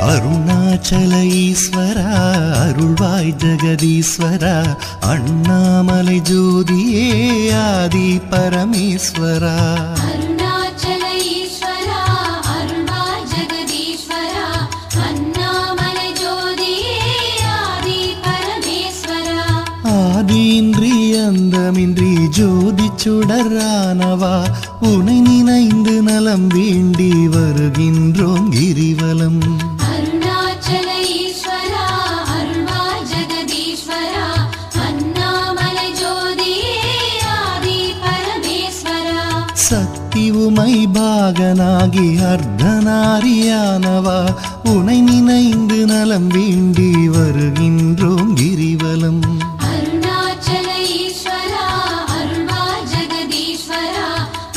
அருணாச்சல ஈஸ்வரா அருள்வாய் ஜெகதீஸ்வரா அண்ணாமலை ஜோதியே ஆதி பரமேஸ்வரா அருணாச்சல ஈஸ்வரா அருள்வாய் ஜெகதீஸ்வரா அண்ணாமலை ஜோதியே ஆதி பரமேஸ்வரா ஆதியின்றி அந்தமின்றி ஜோதி சுடரானவா உனை நினைந்து நலம் வேண்டி வருகின்றோம் கிரிவலம் அருணாச்சல ஈஸ்வரா அருள்வாய் ஜெகதீஸ்வரா அண்ணாமலை ஜோதியே ஆதி பரமேஸ்வரா சக்தி உமை பாகனாகி அர்த்தநாரியானவா உனை நினைந்து நலம் வேண்டி வருகின்றோம் கிரிவலம் அருணாச்சல ஈஸ்வரா அருள்வாய் ஜெகதீஸ்வரா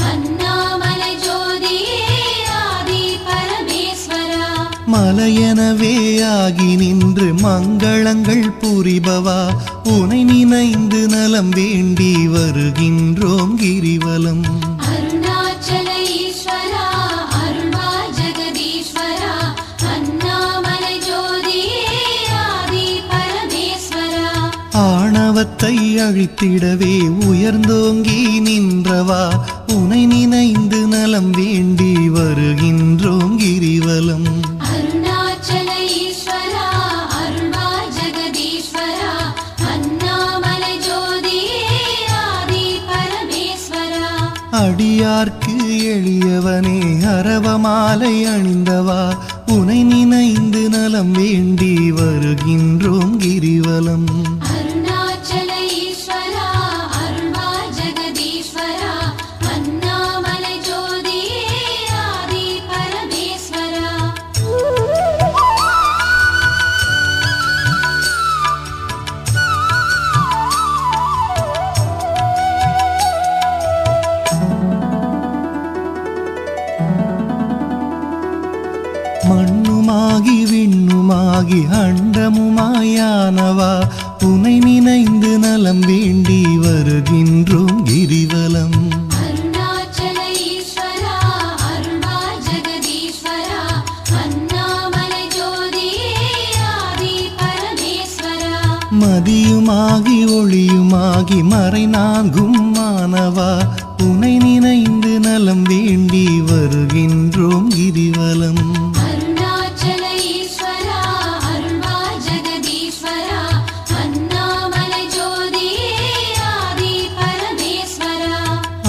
அண்ணாமலை ஜோதியே ஆதி பரமேஸ்வரா மலையெனவே ஆகி நின்று மங்களங்கள் புரிபவா உனை நினைந்து நலம் வேண்டி வருகின்றோம் கிரிவலம் அருணாச்சல ஈஸ்வரா அருள்வாய் ஜெகதீஸ்வரா அண்ணாமலை ஜோதியே ஆதி பரமேஸ்வரா ஆணவத்தை அழித்திடவே உயர்ந்தோங்கி நின்றவா உனை நினைந்து நலம் வேண்டி வருகின்றோம் கிரிவலம் அருணாச்சல ஈஸ்வரா அருள்வாய் ஜெகதீஸ்வரா அண்ணாமலை ஜோதியே ஆதி பரமேஸ்வரா அடியார்க்கு எளியவனே அரவமாலை அணிந்தவா உனை நினைந்து நலம் வேண்டி வருகின்றோம் கிரிவலம் அருணாச்சல ஈஸ்வரா அருள்வாய் ஜெகதீஸ்வரா அண்ணாமலை ஜோதியே ஆதி பரமேஸ்வரா மண்ணுமாகி விண்ணுமாகி அண்டமுமாயானவா உனை நினைந்து நலம் வேண்டி வருகின்றோம் கிரிவலம் அருணாச்சல ஈஸ்வரா அருள்வாய் ஜெகதீஸ்வரா அண்ணாமலை ஜோதியே ஆதி பரமேஸ்வரா மதியுமாகி ஒளியுமாகி மறைநான்கும் மானவா உனை நினைந்து நலம் வேண்டி வருகின்றோம் கிரிவலம் அருணாச்சல ஈஸ்வரா அருள்வாய் ஜெகதீஸ்வரா அண்ணாமலை ஜோதியே ஆதி பரமேஸ்வரா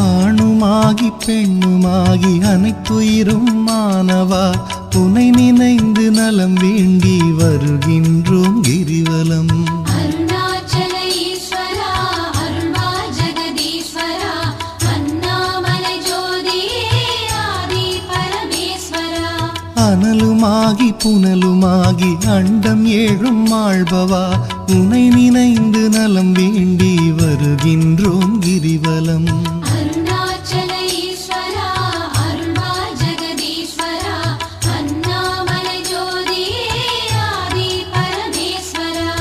ஆணுமாகி பெண்ணுமாகி அனைத்துயிரும் மானவா உனை நினைந்து நலம் வேண்டி வருகின்றோம் கிரிவலம் அருணாச்சல ஈஸ்வரா அருள்வாய் ஜெகதீஸ்வரா அண்ணாமலை ஜோதியே ஆதி பரமேஸ்வரா அனலுமாகி புனலுமாகி அண்டம் ஏழும் ஆள்பவா உனை நினைந்து நலம் வேண்டி வருகின்றோம் கிரிவலம் அருணாச்சல ஈஸ்வரா அருள்வாய் ஜெகதீஸ்வரா அண்ணாமலை ஜோதியே ஆதி பரமேஸ்வரா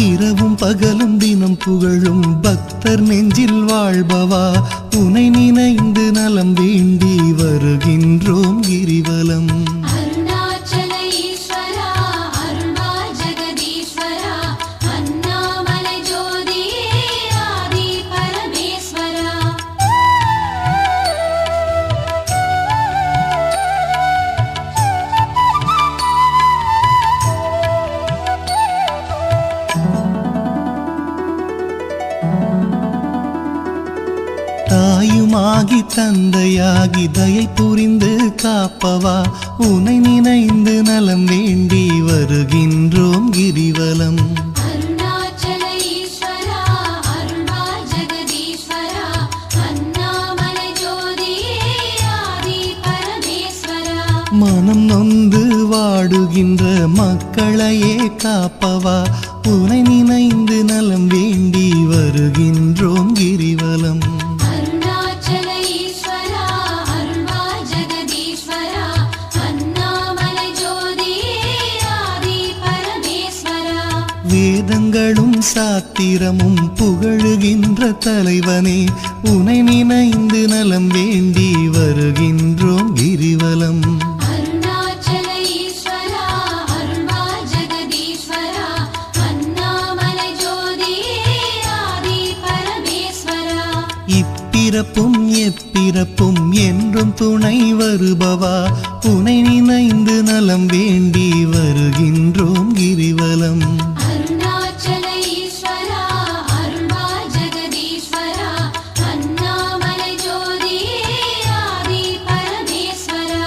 இரவும் பகலும் தினம் புகழும் பக்தர் நெஞ்சில் வாழ்பவா உனை நினைந்து நலம் வேண்டி வருகின்றோம் கிரிவலம் அருணாச்சல ஈஸ்வரா அருள்வாய் ஜெகதீஸ்வரா அண்ணாமலை ஜோதியே ஆதி பரமேஸ்வரா தாயுமாகி தந்தையாகி தயை புரிந்து காப்பவா உனை நினைந்து நலம் வேண்டி வருகின்றோம் கிரிவலம் அருணாச்சல ஈஸ்வரா அருள்வாய் ஜெகதீஸ்வரா அண்ணாமலை ஜோதியே ஆதி பரமேஸ்வரா மனம் நொந்து வாடுகின்ற மக்களையே காப்பவா உனை நினைந்து நலம் வேண்டி வருகின்றோம் கிரிவலம் அருணாச்சல ஈஸ்வரா அருள்வாய் ஜெகதீஸ்வரா அண்ணாமலை ஜோதியே ஆதி பரமேஸ்வரா வேதங்களும் சாத்திரமும் புகழுகின்ற தலைவனே உனை நினைந்து நலம் வேண்டி வருகின்றோம் கிரிவலம் அருணாச்சல ஈஸ்வரா இப்பிறப்பும் எப்பிறப்பும் என்றும் துணை வருபவா உனை நினைந்து நலம் வேண்டி வருகின்றோம் கிரிவலம். அருணாச்சல ஈஸ்வரா அருள்வா ஜெகதீஸ்வரா அண்ணாமலை ஜோதியே ஆதி பரமேஸ்வரா.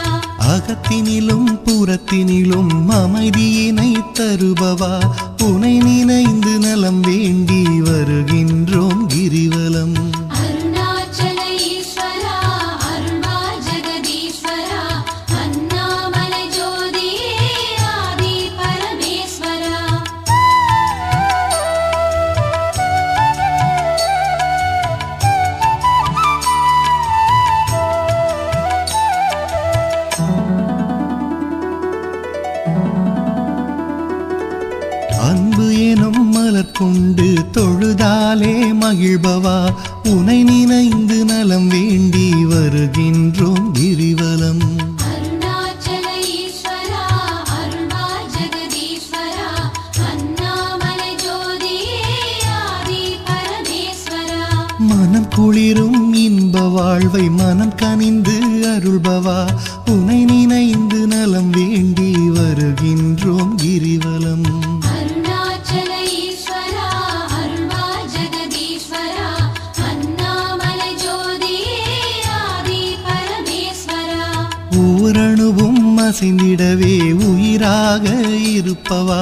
அகத்தினிலும் புறத்தினிலும் அமைதியினை தருபவா உனை நினைந்து நலம் வேண்டி வருகின்றோம் கிரிவலம். அருணாச்சல ஈஸ்வரா அருள்வா ஜெகதீஸ்வரா அண்ணாமலை ஜோதியே ஆதி பரமேஸ்வரா. அன்பு எனும் மலர் கொண்டு தொழுதாலே மகிழ்பவா உனை நினைந்து நலம் வேண்டி வருகின்றோம் கிரிவலம். அருணாச்சல ஈஸ்வரா அருள்வா ஜெகதீஸ்வரா அண்ணாமலை ஜோதியே ஆதி பரமேஸ்வரா. மனம் குளிரும் இன்ப வாழ்வை மனம் கனிந்து அருள்பவா உனை நினைந்து நலம் வேண்டி வருகின்றோம் கிரிவலம். அருணாச்சல ஈஸ்வரா அருள்வா ஜெகதீஸ்வரா அண்ணாமலை ஜோதியே ஆதி பரமேஸ்வரா. ஓரணுவும் அசைந்திடவே உயிராக இருப்பவா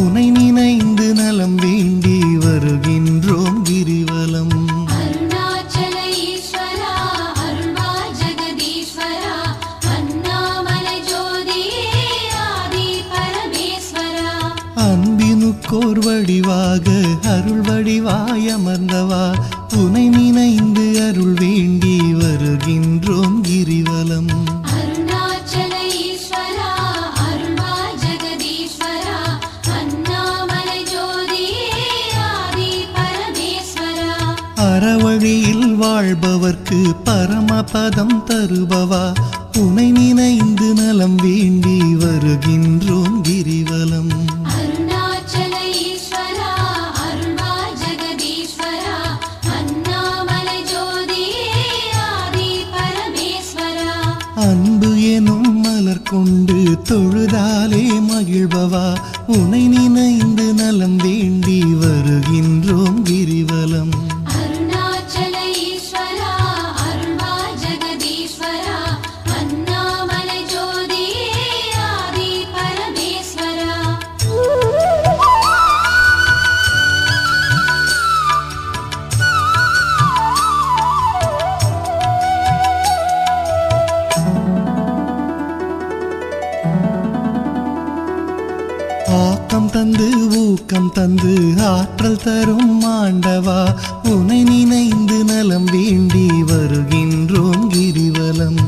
உனை நினைந்து நலம் வேண்டி வருகின்றோம் கிரிவலம். அருணாச்சல ஈஸ்வரா அருள்வா ஜெகதீஸ்வரா அண்ணாமலை ஜோதியே ஆதி பரமேஸ்வரா. அன்பினுக்கோர் வடிவாக அருள் வடிவாய் அமர்ந்தவா உனை நினைந்து அருள் வேண்டி வருகின்றோம் கிரிவலம். அருணாச்சல ஈஸ்வரா அருள்வா ஜெகதீஸ்வரா அண்ணாமலை ஜோதியே ஆதி பரமேஸ்வரா. அறவழியில் வாழ்பவர்க்கு பரமபதம் தருபவா உனை நினைந்து நலம் வேண்டி வருகின்றோம் கிரிவலம். அருணாச்சல ஈஸ்வரா அருள்வா ஜெகதீஸ்வரா அண்ணாமலை ஜோதியே ஆதி பரமேஸ்வரா. அன்பு எனும் மலர் கொண்டு தொழுதாலே மகிழ்பவா உனை நினைந்து நலம் வேண்டி வருகின்றோம் கிரிவலம். அருணாச்சல ஈஸ்வரா அருள்வா ஜெகதீஸ்வரா அண்ணாமலை ஜோதியே ஆதி பரமேஸ்வரா. ஆக்கம் தந்து ஊக்கம் தந்து ஆற்றல் தரும் ஆண்டவா உனை நினைந்து நலம் வேண்டி வருகின்றோம் கிரிவலம்.